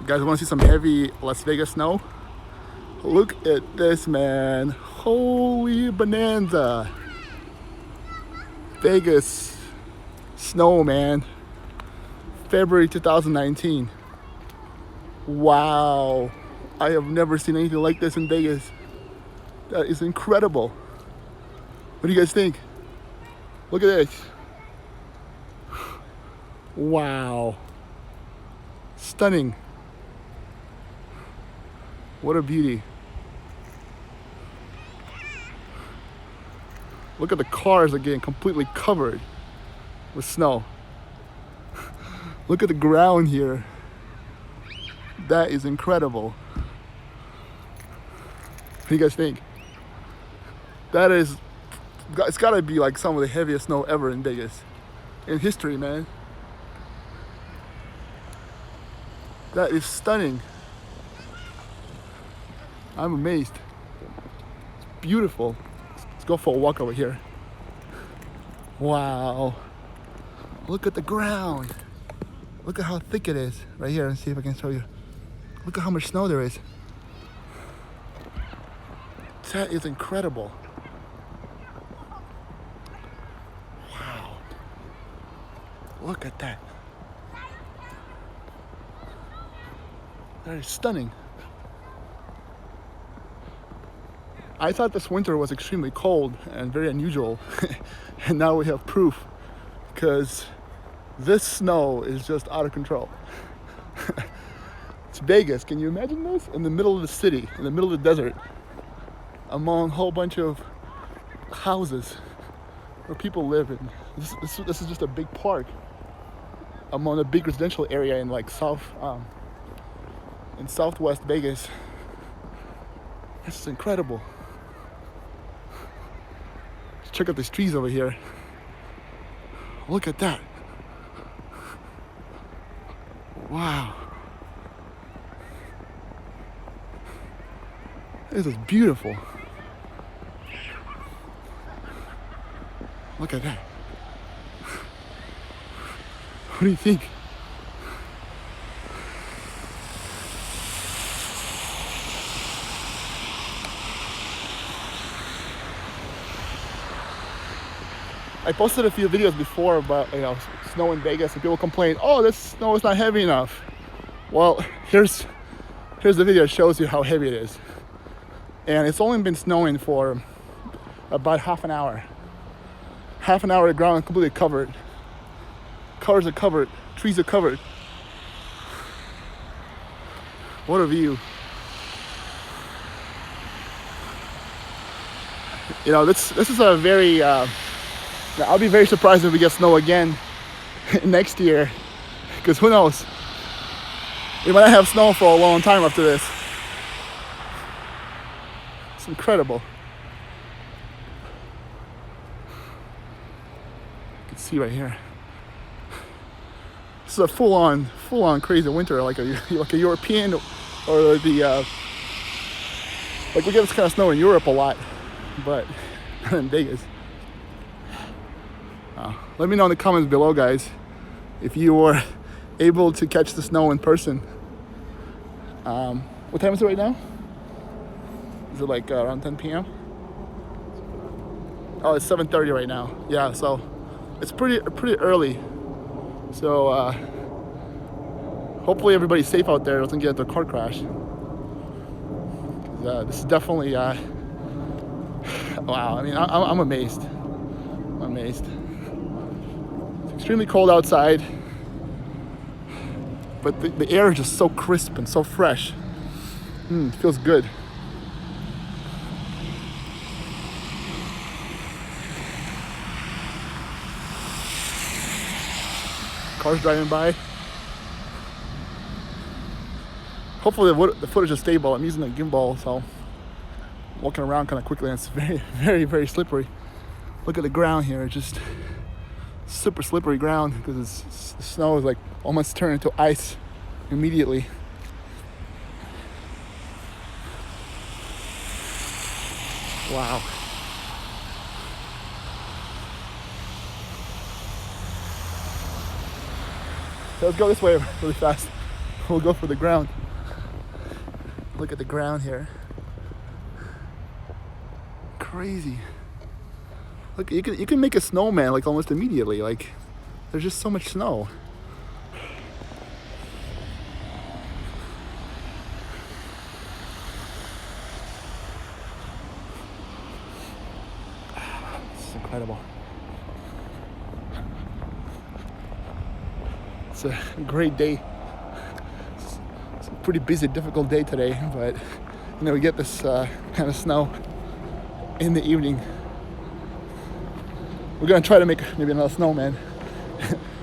You guys want to see some heavy Las Vegas snow? Look at this, man. Holy bonanza. Vegas snow, man. February 2019. Wow. I have never seen anything like this in Vegas. That is incredible. What do you guys think? Look at this. Wow. Stunning. What a beauty. Look at the cars again, completely covered with snow. Look at the ground here. That is incredible. What do you guys think? That is, it's gotta be like some of the heaviest snow ever in Vegas. In history, man. That is stunning. I'm amazed. It's beautiful. Let's go for a walk over here. Wow. Look at the ground. Look at how thick it is. Right here, let's see if I can show you. Look at how much snow there is. That is incredible. Wow. Look at that. That is stunning. I thought this winter was extremely cold and very unusual. And now we have proof, because this snow is just out of control. It's Vegas. Can you imagine this? In the middle of the city, in the middle of the desert, among a whole bunch of houses where people live in. This is just a big park among a big residential area in like in Southwest Vegas. This is incredible. Let's check out these trees over here. Look at that. Wow. This is beautiful. Look at that. What do you think? I posted a few videos before about snow in Vegas, and people complain, "Oh, this snow is not heavy enough." Well, here's the video that shows you how heavy it is, and it's only been snowing for about half an hour. Half an hour, the ground is completely covered. Cars are covered, trees are covered. What a view! This is a very. I'll be very surprised if we get snow again next year, because who knows? We might not have snow for a long time after this. It's incredible. You can see right here. This is a full-on crazy winter, like a European, or like we get this kind of snow in Europe a lot, but not in Vegas. Let me know in the comments below, guys, if you were able to catch the snow in person. What time is it right now? Is it like around 10 p.m.? Oh, it's 7:30 right now. Yeah, so it's pretty early. So hopefully everybody's safe out there, doesn't get into a car crash. This is definitely wow. I mean, I'm amazed. I'm amazed. Extremely cold outside, but the air is just so crisp and so fresh. It feels good. Cars driving by. Hopefully the footage is stable. I'm using a gimbal, so I'm walking around kind of quickly, and it's very, very, very slippery. Look at the ground here, just super slippery ground, because the snow is like almost turned into ice immediately. Wow. So let's go this way really fast. We'll go for the ground. Look at the ground here. Crazy. Look, you can make a snowman like almost immediately. Like, there's just so much snow. This is incredible. It's a great day. It's a pretty busy, difficult day today, but you know, we get this kind of snow in the evening. We're gonna try to make maybe another snowman.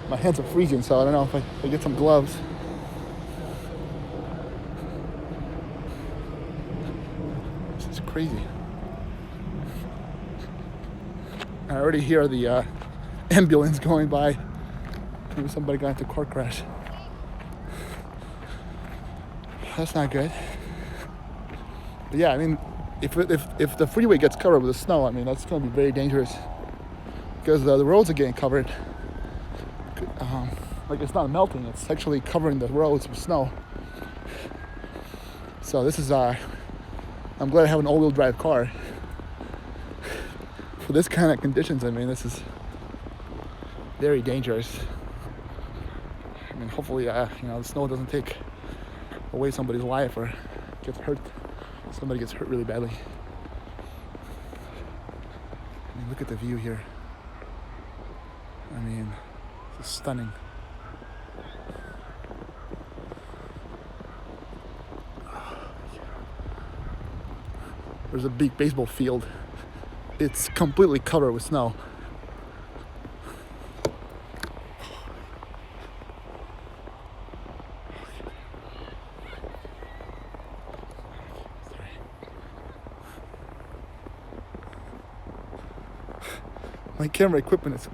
My hands are freezing, so I don't know if I get some gloves. This is crazy. I already hear the ambulance going by. Maybe somebody got into a car crash. That's not good. But yeah, I mean, if the freeway gets covered with the snow, I mean, that's going to be very dangerous because the roads are getting covered. Like, it's not melting; it's actually covering the roads with snow. So this is I'm glad I have an all-wheel drive car for this kind of conditions. I mean, this is very dangerous. I mean, hopefully, you know, the snow doesn't take away somebody's life or gets hurt. Somebody gets hurt really badly. I mean, look at the view here. I mean, it's stunning. There's a big baseball field. It's completely covered with snow. My camera equipment is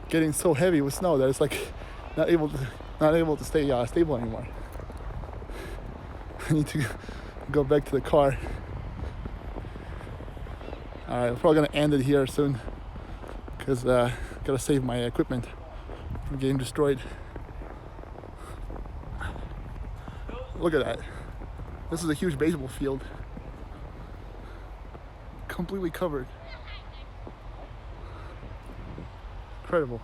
getting so heavy with snow that it's like not able to stay stable anymore. I need to go back to the car. Alright, I'm probably gonna end it here soon because gotta save my equipment from getting destroyed. Look at that. This is a huge baseball field. Completely covered. Incredible.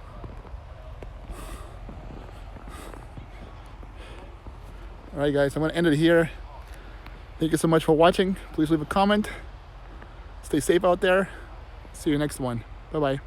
Alright guys, I'm gonna end it here. Thank you so much for watching. Please leave a comment. Stay safe out there. See you next one. Bye bye.